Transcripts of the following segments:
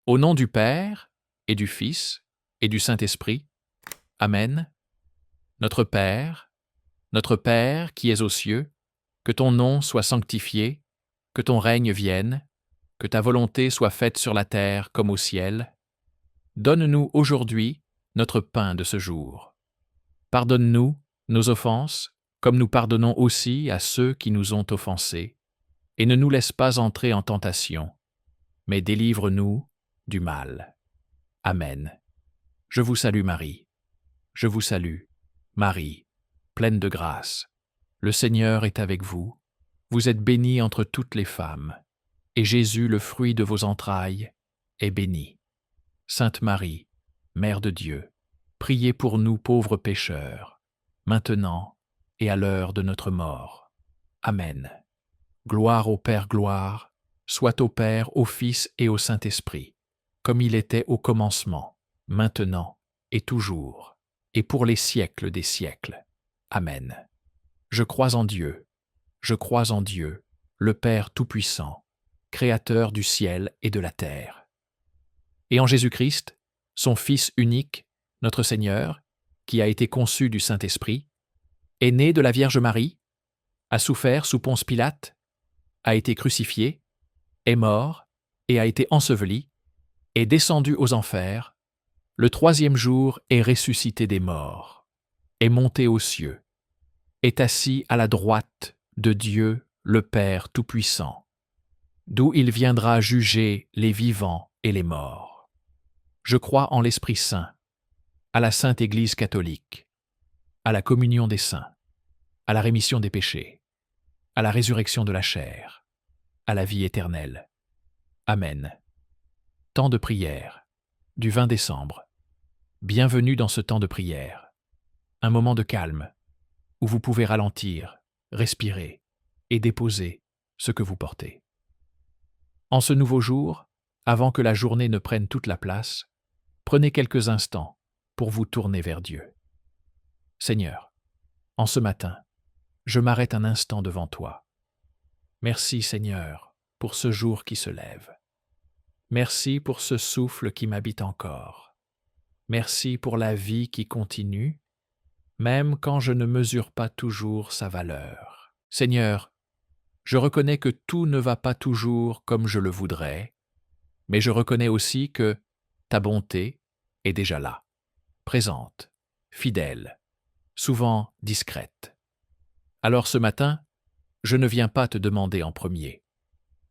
Au nom du Père, et du Fils, et du Saint-Esprit. Amen. Notre Père qui es aux cieux, que ton nom soit sanctifié, que ton règne vienne, que ta volonté soit faite sur la terre comme au ciel. Donne-nous aujourd'hui notre pain de ce jour. Pardonne-nous nos offenses, comme nous pardonnons aussi à ceux qui nous ont offensés, et ne nous laisse pas entrer en tentation, mais délivre-nous du mal. Amen. Je vous salue Marie. Je vous salue, Marie, pleine de grâce. Le Seigneur est avec vous. Vous êtes bénie entre toutes les femmes, et Jésus, le fruit de vos entrailles, est béni. Sainte Marie, Mère de Dieu, priez pour nous pauvres pécheurs, maintenant et à l'heure de notre mort. Amen. Gloire au Père, gloire, soit au Père, au Fils et au Saint-Esprit, comme il était au commencement, maintenant et toujours, et pour les siècles des siècles. Amen. Je crois en Dieu, le Père Tout-Puissant, Créateur du ciel et de la terre. Et en Jésus-Christ, son Fils unique, notre Seigneur, qui a été conçu du Saint-Esprit, est né de la Vierge Marie, a souffert sous Ponce Pilate, a été crucifié, est mort et a été enseveli, est descendu aux enfers, le troisième jour est ressuscité des morts, est monté aux cieux, est assis à la droite de Dieu le Père Tout-Puissant, d'où il viendra juger les vivants et les morts. Je crois en l'Esprit Saint, à la Sainte Église catholique, à la communion des saints, à la rémission des péchés, à la résurrection de la chair, à la vie éternelle. Amen. Temps de prière, du 20 décembre. Bienvenue dans ce temps de prière, un moment de calme, où vous pouvez ralentir, respirer et déposer ce que vous portez. En ce nouveau jour, avant que la journée ne prenne toute la place, prenez quelques instants pour vous tourner vers Dieu. Seigneur, en ce matin, je m'arrête un instant devant toi. Merci Seigneur pour ce jour qui se lève. Merci pour ce souffle qui m'habite encore. Merci pour la vie qui continue, même quand je ne mesure pas toujours sa valeur. Seigneur, je reconnais que tout ne va pas toujours comme je le voudrais, mais je reconnais aussi que ta bonté est déjà là, présente, fidèle, souvent discrète. Alors ce matin, je ne viens pas te demander en premier.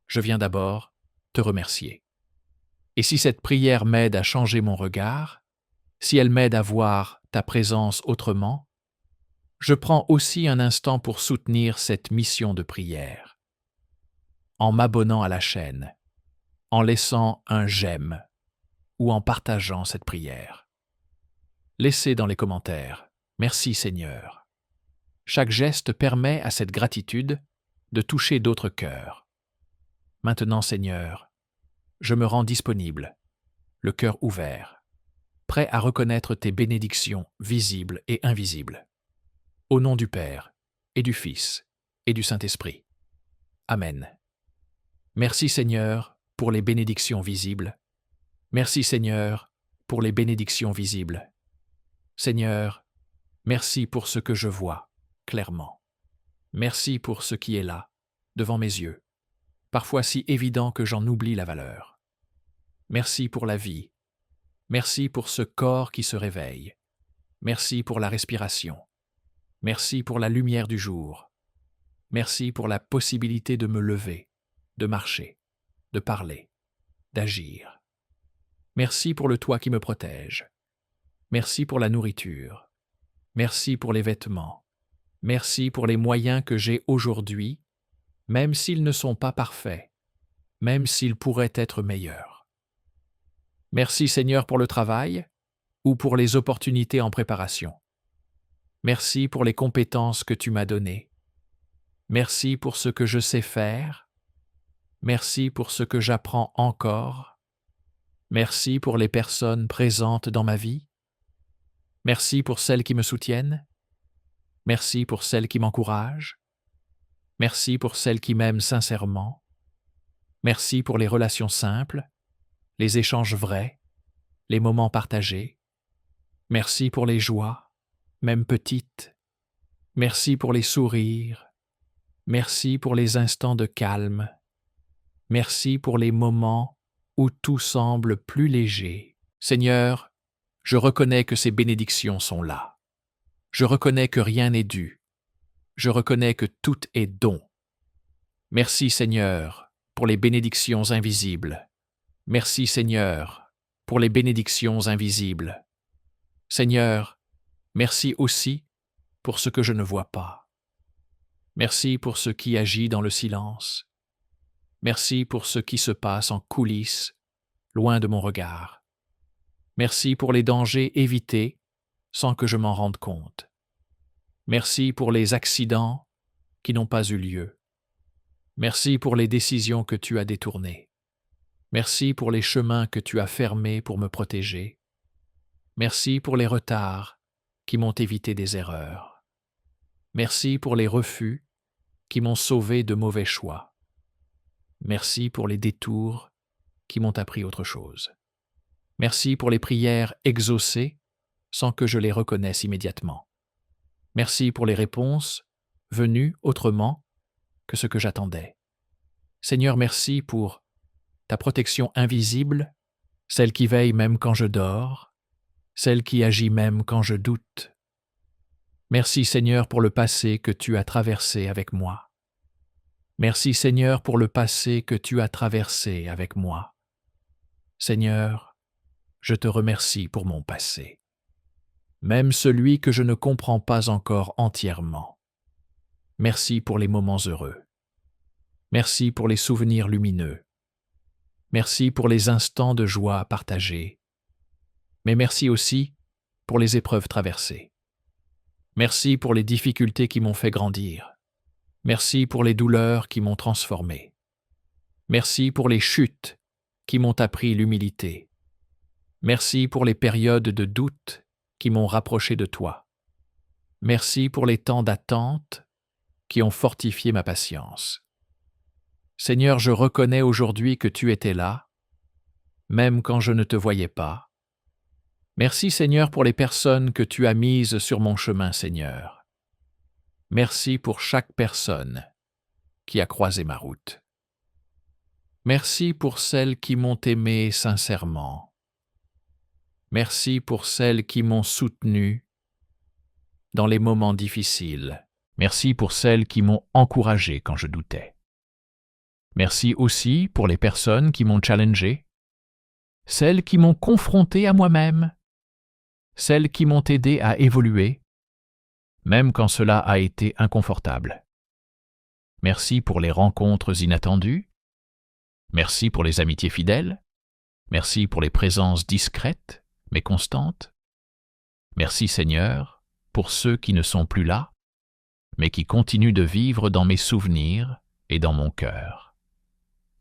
Je viens d'abord te remercier. Et si cette prière m'aide à changer mon regard, si elle m'aide à voir ta présence autrement, je prends aussi un instant pour soutenir cette mission de prière. En m'abonnant à la chaîne, en laissant un j'aime ou en partageant cette prière. Laissez dans les commentaires « Merci Seigneur ». Chaque geste permet à cette gratitude de toucher d'autres cœurs. Maintenant Seigneur, je me rends disponible, le cœur ouvert, prêt à reconnaître tes bénédictions visibles et invisibles. Au nom du Père, et du Fils, et du Saint-Esprit. Amen. Merci Seigneur pour les bénédictions visibles. Merci Seigneur pour les bénédictions visibles. Seigneur, merci pour ce que je vois clairement. Merci pour ce qui est là, devant mes yeux, parfois si évident que j'en oublie la valeur. Merci pour la vie. Merci pour ce corps qui se réveille. Merci pour la respiration. Merci pour la lumière du jour. Merci pour la possibilité de me lever, de marcher, de parler, d'agir. Merci pour le toit qui me protège. Merci pour la nourriture. Merci pour les vêtements. Merci pour les moyens que j'ai aujourd'hui, même s'ils ne sont pas parfaits, même s'ils pourraient être meilleurs. Merci Seigneur pour le travail ou pour les opportunités en préparation. Merci pour les compétences que tu m'as données. Merci pour ce que je sais faire. Merci pour ce que j'apprends encore. Merci pour les personnes présentes dans ma vie. Merci pour celles qui me soutiennent. Merci pour celles qui m'encouragent. Merci pour celles qui m'aiment sincèrement. Merci pour les relations simples. les échanges vrais, les moments partagés. Merci pour les joies, même petites. Merci pour les sourires. Merci pour les instants de calme. Merci pour les moments où tout semble plus léger. Seigneur, je reconnais que ces bénédictions sont là. Je reconnais que rien n'est dû. Je reconnais que tout est don. Merci Seigneur pour les bénédictions invisibles. Merci Seigneur pour les bénédictions invisibles. Seigneur, merci aussi pour ce que je ne vois pas. Merci pour ce qui agit dans le silence. Merci pour ce qui se passe en coulisses, loin de mon regard. Merci pour les dangers évités sans que je m'en rende compte. Merci pour les accidents qui n'ont pas eu lieu. Merci pour les décisions que tu as détournées. Merci pour les chemins que tu as fermés pour me protéger. Merci pour les retards qui m'ont évité des erreurs. Merci pour les refus qui m'ont sauvé de mauvais choix. Merci pour les détours qui m'ont appris autre chose. Merci pour les prières exaucées sans que je les reconnaisse immédiatement. Merci pour les réponses venues autrement que ce que j'attendais. Seigneur, merci pour ta protection invisible, celle qui veille même quand je dors, celle qui agit même quand je doute. Merci Seigneur pour le passé que tu as traversé avec moi. Merci Seigneur pour le passé que tu as traversé avec moi. Seigneur, je te remercie pour mon passé, même celui que je ne comprends pas encore entièrement. Merci pour les moments heureux. Merci pour les souvenirs lumineux. Merci pour les instants de joie partagés. Mais merci aussi pour les épreuves traversées. Merci pour les difficultés qui m'ont fait grandir. Merci pour les douleurs qui m'ont transformé. Merci pour les chutes qui m'ont appris l'humilité. Merci pour les périodes de doute qui m'ont rapproché de toi. Merci pour les temps d'attente qui ont fortifié ma patience. Seigneur, je reconnais aujourd'hui que tu étais là, même quand je ne te voyais pas. Merci Seigneur pour les personnes que tu as mises sur mon chemin, Seigneur. Merci pour chaque personne qui a croisé ma route. Merci pour celles qui m'ont aimé sincèrement. Merci pour celles qui m'ont soutenu dans les moments difficiles. Merci pour celles qui m'ont encouragé quand je doutais. Merci aussi pour les personnes qui m'ont challengé, celles qui m'ont confronté à moi-même, celles qui m'ont aidé à évoluer, même quand cela a été inconfortable. Merci pour les rencontres inattendues. Merci pour les amitiés fidèles. Merci pour les présences discrètes, mais constantes. Merci Seigneur pour ceux qui ne sont plus là, mais qui continuent de vivre dans mes souvenirs et dans mon cœur.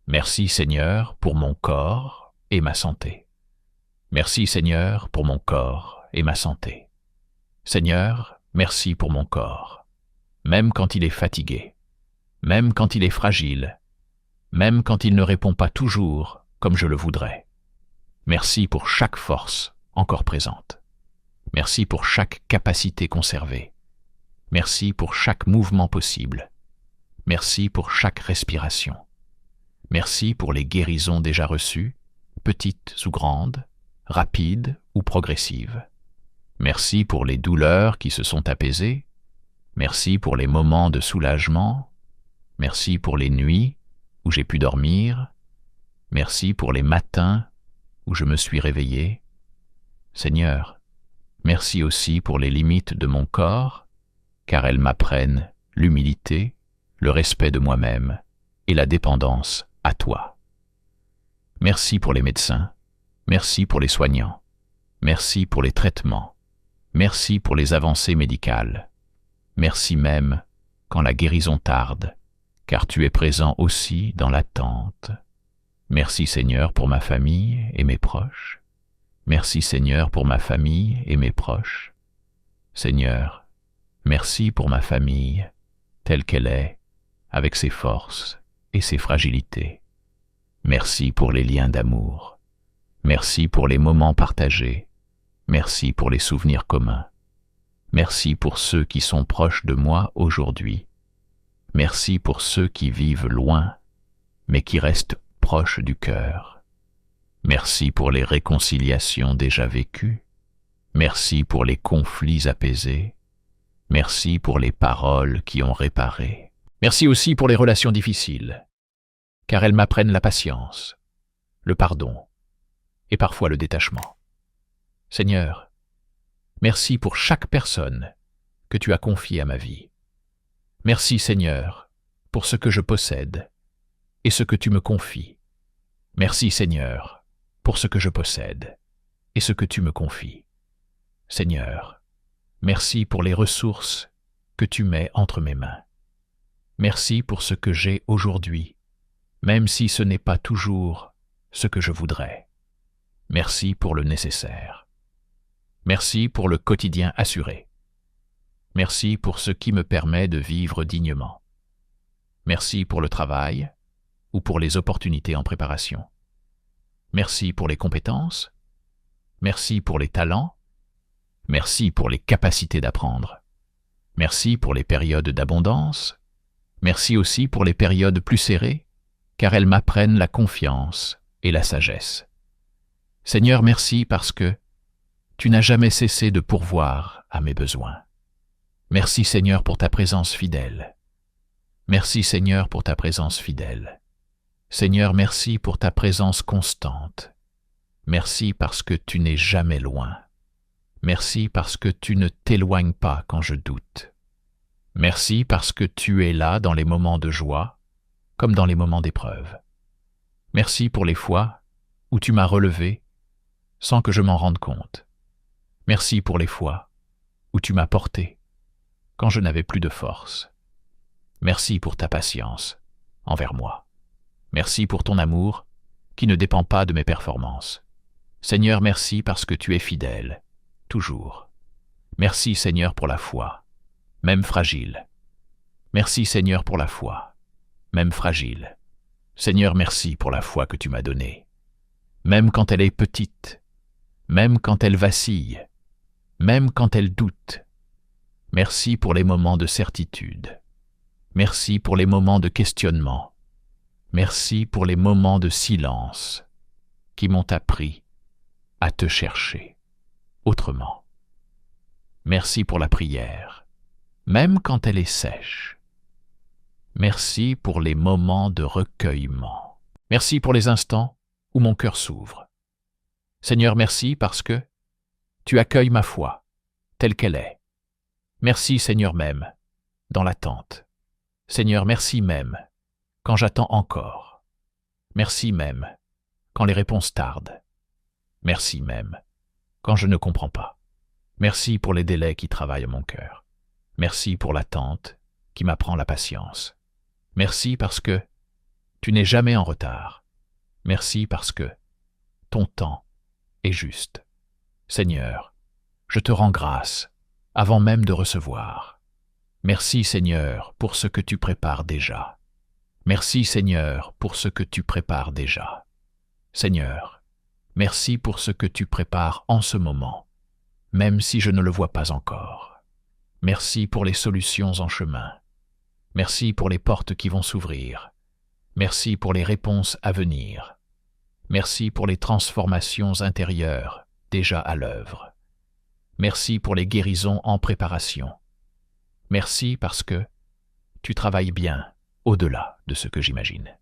Merci Seigneur pour mon corps et ma santé. Merci Seigneur pour mon corps et ma santé. Seigneur, merci pour mon corps, même quand il est fatigué, même quand il est fragile, même quand il ne répond pas toujours comme je le voudrais. Merci pour chaque force encore présente. Merci pour chaque capacité conservée. Merci pour chaque mouvement possible. Merci pour chaque respiration. Merci pour les guérisons déjà reçues, petites ou grandes, rapides ou progressives. Merci pour les douleurs qui se sont apaisées. Merci pour les moments de soulagement. Merci pour les nuits où j'ai pu dormir. Merci pour les matins où je me suis réveillé. Seigneur, merci aussi pour les limites de mon corps, car elles m'apprennent l'humilité, le respect de moi-même et la dépendance à toi. Merci pour les médecins, merci pour les soignants, merci pour les traitements, merci pour les avancées médicales, merci même quand la guérison tarde, car tu es présent aussi dans l'attente. Merci Seigneur pour ma famille et mes proches. Merci Seigneur pour ma famille et mes proches. Seigneur, merci pour ma famille, telle qu'elle est, avec ses forces et ses fragilités. Merci pour les liens d'amour. Merci pour les moments partagés. Merci pour les souvenirs communs. Merci pour ceux qui sont proches de moi aujourd'hui. Merci pour ceux qui vivent loin, mais qui restent proches du cœur. Merci pour les réconciliations déjà vécues. Merci pour les conflits apaisés. Merci pour les paroles qui ont réparé. Merci aussi pour les relations difficiles, car elles m'apprennent la patience, le pardon et parfois le détachement. Seigneur, merci pour chaque personne que tu as confiée à ma vie. Merci Seigneur pour ce que je possède et ce que tu me confies. Merci Seigneur pour ce que je possède et ce que tu me confies. Seigneur, merci pour les ressources que tu mets entre mes mains. Merci pour ce que j'ai aujourd'hui, même si ce n'est pas toujours ce que je voudrais. Merci pour le nécessaire. Merci pour le quotidien assuré. Merci pour ce qui me permet de vivre dignement. Merci pour le travail ou pour les opportunités en préparation. Merci pour les compétences. Merci pour les talents. Merci pour les capacités d'apprendre. Merci pour les périodes d'abondance. Merci aussi pour les périodes plus serrées, car elles m'apprennent la confiance et la sagesse. Seigneur, merci parce que tu n'as jamais cessé de pourvoir à mes besoins. Merci Seigneur pour ta présence fidèle. Merci Seigneur pour ta présence fidèle. Seigneur, merci pour ta présence constante. Merci parce que tu n'es jamais loin. Merci parce que tu ne t'éloignes pas quand je doute. Merci parce que tu es là dans les moments de joie, comme dans les moments d'épreuve. Merci pour les fois où tu m'as relevé sans que je m'en rende compte. Merci pour les fois où tu m'as porté quand je n'avais plus de force. Merci pour ta patience envers moi. Merci pour ton amour qui ne dépend pas de mes performances. Seigneur, merci parce que tu es fidèle, toujours. Merci Seigneur pour la foi, même fragile. Merci Seigneur pour la foi, même fragile. Seigneur, merci pour la foi que tu m'as donnée. Même quand elle est petite, même quand elle vacille, même quand elle doute. Merci pour les moments de certitude. Merci pour les moments de questionnement. Merci pour les moments de silence qui m'ont appris à te chercher autrement. Merci pour la prière, même quand elle est sèche. Merci pour les moments de recueillement. Merci pour les instants où mon cœur s'ouvre. Seigneur, merci parce que tu accueilles ma foi telle qu'elle est. Merci Seigneur même dans l'attente. Seigneur, merci même quand j'attends encore. Merci même quand les réponses tardent. Merci même quand je ne comprends pas. Merci pour les délais qui travaillent mon cœur. Merci pour l'attente qui m'apprend la patience. Merci parce que tu n'es jamais en retard. Merci parce que ton temps est juste. Seigneur, je te rends grâce avant même de recevoir. Merci Seigneur pour ce que tu prépares déjà. Merci Seigneur pour ce que tu prépares déjà. Seigneur, merci pour ce que tu prépares en ce moment, même si je ne le vois pas encore. Merci pour les solutions en chemin. Merci pour les portes qui vont s'ouvrir. Merci pour les réponses à venir. Merci pour les transformations intérieures déjà à l'œuvre. Merci pour les guérisons en préparation. Merci parce que tu travailles bien au-delà de ce que j'imagine.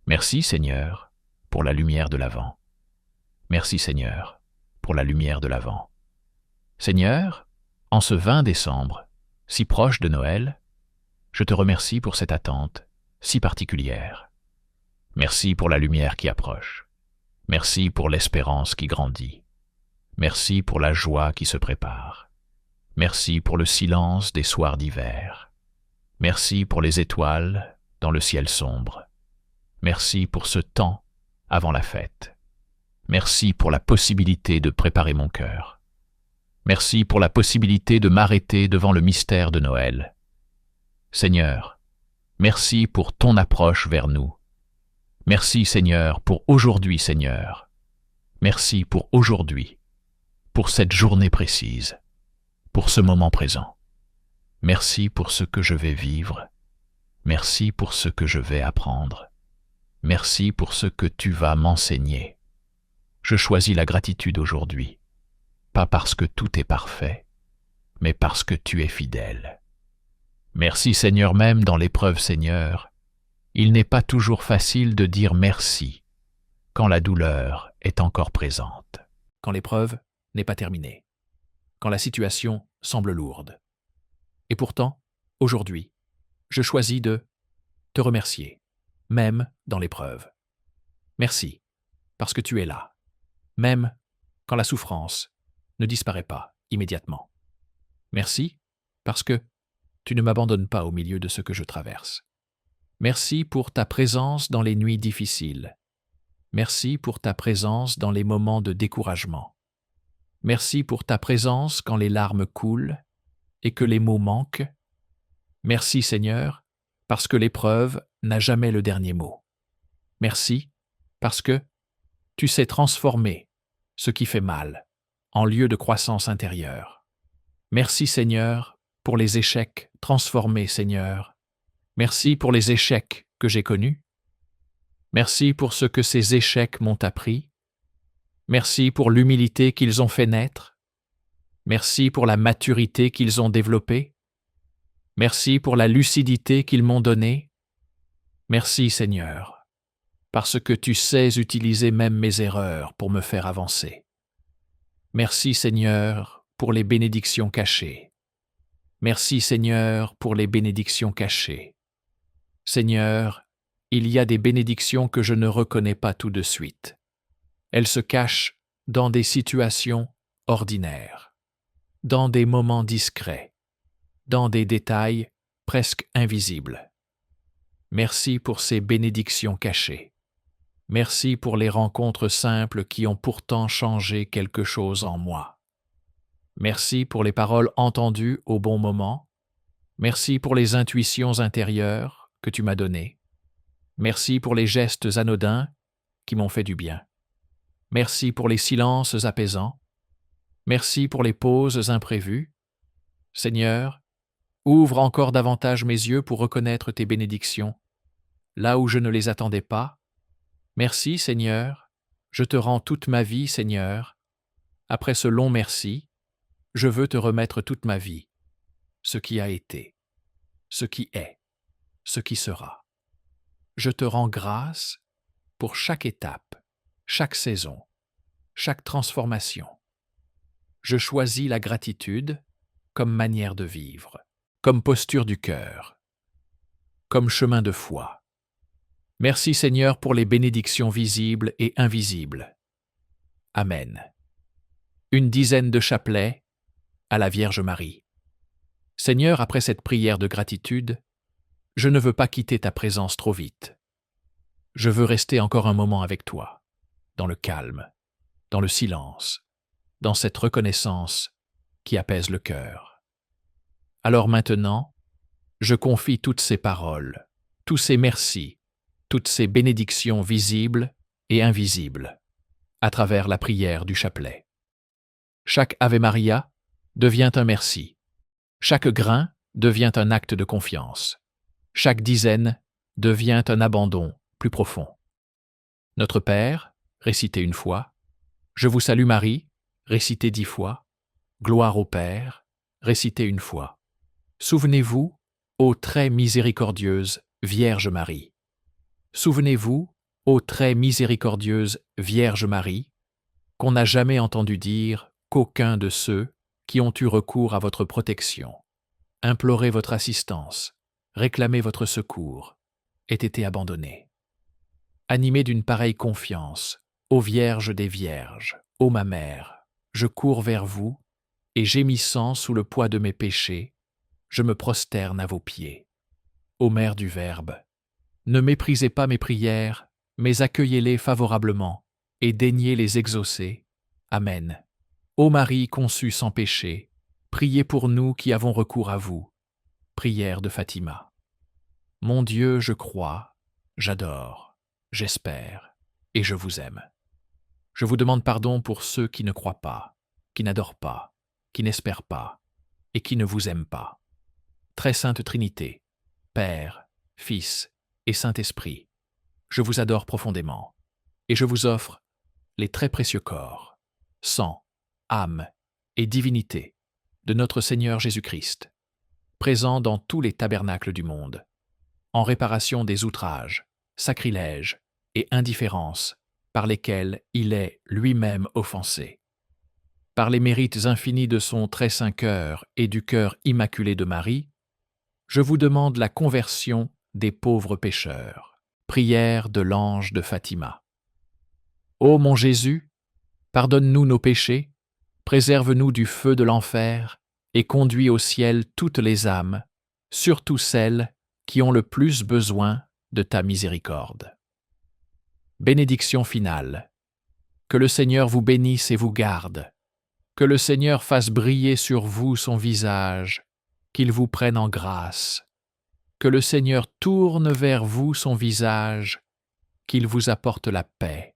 Merci Seigneur pour la lumière de l'Avent. Merci Seigneur pour la lumière de l'Avent. Seigneur, en ce 20 décembre, si proche de Noël, je te remercie pour cette attente si particulière. Merci pour la lumière qui approche. Merci pour l'espérance qui grandit. Merci pour la joie qui se prépare. Merci pour le silence des soirs d'hiver. Merci pour les étoiles dans le ciel sombre. Merci pour ce temps avant la fête. Merci pour la possibilité de préparer mon cœur. Merci pour la possibilité de m'arrêter devant le mystère de Noël. Seigneur, merci pour ton approche vers nous. Merci Seigneur pour aujourd'hui Seigneur. Merci pour aujourd'hui, pour cette journée précise, pour ce moment présent. Merci pour ce que je vais vivre. Merci pour ce que je vais apprendre. Merci pour ce que tu vas m'enseigner. Je choisis la gratitude aujourd'hui, pas parce que tout est parfait, mais parce que tu es fidèle. Merci Seigneur, même dans l'épreuve Seigneur. Il n'est pas toujours facile de dire merci quand la douleur est encore présente. Quand l'épreuve n'est pas terminée, quand la situation semble lourde. Et pourtant, aujourd'hui, je choisis de te remercier, même dans l'épreuve. Merci, parce que tu es là, même quand la souffrance ne disparaît pas immédiatement. Merci, parce que tu ne m'abandonnes pas au milieu de ce que je traverse. Merci pour ta présence dans les nuits difficiles. Merci pour ta présence dans les moments de découragement. Merci pour ta présence quand les larmes coulent et que les mots manquent. Merci Seigneur, parce que l'épreuve n'a jamais le dernier mot. Merci, parce que tu sais transformer ce qui fait mal en lieu de croissance intérieure. Merci Seigneur pour les échecs transformés Seigneur. Merci pour les échecs que j'ai connus. Merci pour ce que ces échecs m'ont appris. Merci pour l'humilité qu'ils ont fait naître. Merci pour la maturité qu'ils ont développée. Merci pour la lucidité qu'ils m'ont donnée. Merci Seigneur, parce que tu sais utiliser même mes erreurs pour me faire avancer. Merci Seigneur pour les bénédictions cachées. Merci Seigneur pour les bénédictions cachées. Seigneur, il y a des bénédictions que je ne reconnais pas tout de suite. Elles se cachent dans des situations ordinaires, dans des moments discrets, dans des détails presque invisibles. Merci pour ces bénédictions cachées. Merci pour les rencontres simples qui ont pourtant changé quelque chose en moi. Merci pour les paroles entendues au bon moment. Merci pour les intuitions intérieures que tu m'as données. Merci pour les gestes anodins qui m'ont fait du bien. Merci pour les silences apaisants. Merci pour les pauses imprévues. Seigneur, ouvre encore davantage mes yeux pour reconnaître tes bénédictions, là où je ne les attendais pas. Merci, Seigneur, je te rends toute ma vie, Seigneur. Après ce long merci, je veux te remettre toute ma vie, ce qui a été, ce qui est, ce qui sera. Je te rends grâce pour chaque étape, chaque saison, chaque transformation. Je choisis la gratitude comme manière de vivre, comme posture du cœur, comme chemin de foi. Merci Seigneur pour les bénédictions visibles et invisibles. Amen. Une dizaine de chapelets à la Vierge Marie. Seigneur, après cette prière de gratitude, je ne veux pas quitter ta présence trop vite. Je veux rester encore un moment avec toi, dans le calme, dans le silence, dans cette reconnaissance qui apaise le cœur. Alors maintenant, je confie toutes ces paroles, tous ces merci, toutes ces bénédictions visibles et invisibles, à travers la prière du chapelet. Chaque Ave Maria devient un merci. Chaque grain devient un acte de confiance. Chaque dizaine devient un abandon plus profond. Notre Père, récité une fois. Je vous salue Marie, récité 10 fois. Gloire au Père, récité une fois. Souvenez-vous, ô très miséricordieuse Vierge Marie. Souvenez-vous, ô très miséricordieuse Vierge Marie, qu'on n'a jamais entendu dire qu'aucun de ceux qui ont eu recours à votre protection, imploré votre assistance, réclamé votre secours, ait été abandonné. Animé d'une pareille confiance, ô Vierge des Vierges, ô ma Mère, je cours vers vous, et gémissant sous le poids de mes péchés, je me prosterne à vos pieds. Ô Mère du Verbe, ne méprisez pas mes prières, mais accueillez-les favorablement, et daignez les exaucer. Amen. Ô Marie conçue sans péché, priez pour nous qui avons recours à vous. Prière de Fatima. Mon Dieu, je crois, j'adore, j'espère, et je vous aime. Je vous demande pardon pour ceux qui ne croient pas, qui n'adorent pas, qui n'espèrent pas et qui ne vous aiment pas. Très sainte Trinité, Père, Fils et Saint-Esprit, je vous adore profondément et je vous offre les très précieux corps, sang, âme et divinité de notre Seigneur Jésus-Christ, présent dans tous les tabernacles du monde, en réparation des outrages, sacrilèges et indifférences par lesquels il est lui-même offensé. Par les mérites infinis de son très saint cœur et du cœur immaculé de Marie, je vous demande la conversion des pauvres pécheurs. Prière de l'ange de Fatima. Ô mon Jésus, pardonne-nous nos péchés, préserve-nous du feu de l'enfer et conduis au ciel toutes les âmes, surtout celles qui ont le plus besoin de ta miséricorde. Bénédiction finale. Que le Seigneur vous bénisse et vous garde. Que le Seigneur fasse briller sur vous son visage, qu'il vous prenne en grâce. Que le Seigneur tourne vers vous son visage, qu'il vous apporte la paix.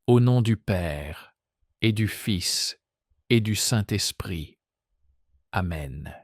Au nom du Père, et du Fils, et du Saint-Esprit. Amen.